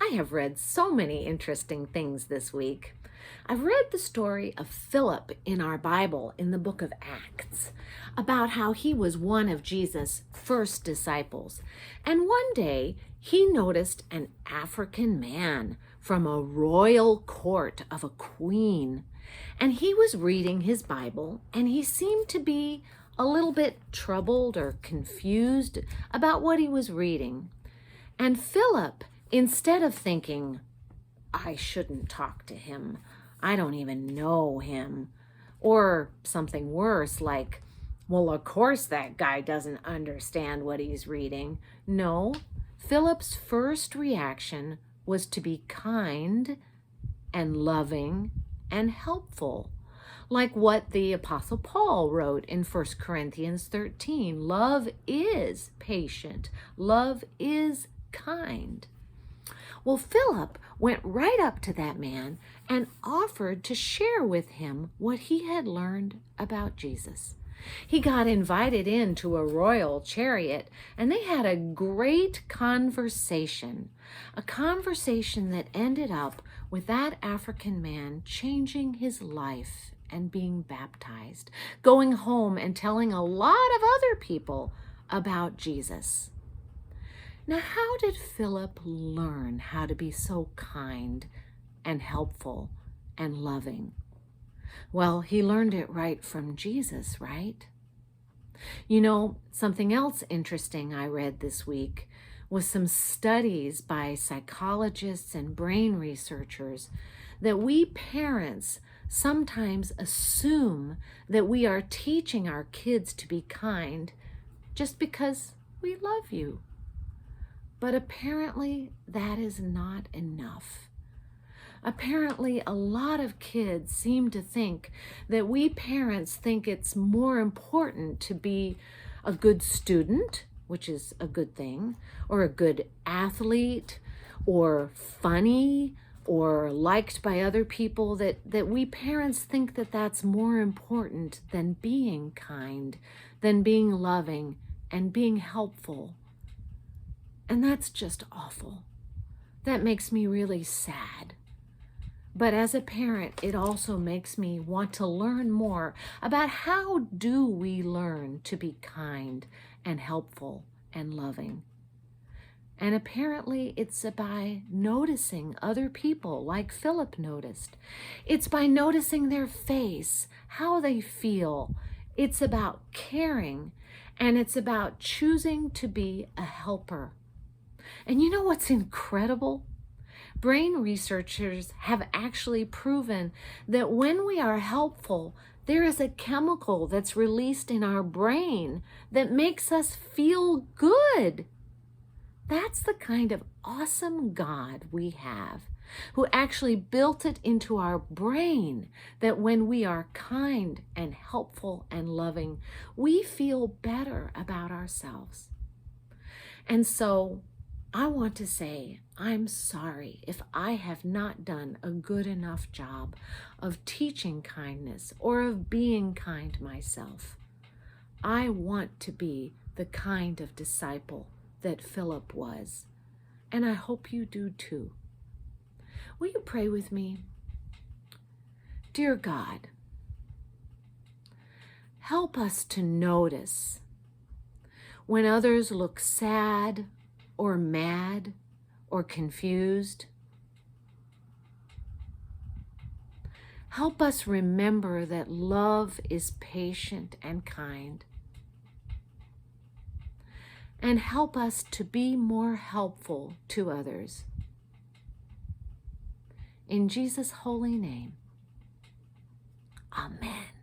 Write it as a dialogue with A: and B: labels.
A: I have read so many interesting things this week. I've read the story of Philip in our Bible in the book of Acts, about how he was one of Jesus' first disciples. And one day he noticed an African man from a royal court of a queen. And he was reading his Bible, and he seemed to be a little bit troubled or confused about what he was reading. And Philip, instead of thinking, I shouldn't talk to him, I don't even know him, or something worse like, well, of course that guy doesn't understand what he's reading. No, Philip's first reaction was to be kind and loving and helpful, like what the Apostle Paul wrote in 1 Corinthians 13. Love is patient. Love is kind. Well, Philip went right up to that man and offered to share with him what he had learned about Jesus. He got invited into a royal chariot, and they had a great conversation, a conversation that ended up with that African man changing his life and being baptized, going home and telling a lot of other people about Jesus. Now, how did Philip learn how to be so kind and helpful and loving? Well, he learned it right from Jesus, right? You know, something else interesting I read this week was some studies by psychologists and brain researchers that we parents sometimes assume that we are teaching our kids to be kind just because we love you. But apparently that is not enough. Apparently a lot of kids seem to think that we parents think it's more important to be a good student, which is a good thing, or a good athlete, or funny, or liked by other people, that we parents think that that's more important than being kind, than being loving, and being helpful. And that's just awful. That makes me really sad. But as a parent, it also makes me want to learn more about how do we learn to be kind and helpful and loving. And apparently it's by noticing other people like Philip noticed. It's by noticing their face, how they feel. It's about caring, and it's about choosing to be a helper. And you know what's incredible? Brain researchers have actually proven that when we are helpful, there is a chemical that's released in our brain that makes us feel good. That's the kind of awesome God we have, who actually built it into our brain that when we are kind and helpful and loving, we feel better about ourselves. And so I want to say, I'm sorry if I have not done a good enough job of teaching kindness or of being kind myself. I want to be the kind of disciple that Philip was, and I hope you do too. Will you pray with me? Dear God, help us to notice when others look sad or mad or confused. Help us remember that love is patient and kind. And help us to be more helpful to others. In Jesus' holy name, amen.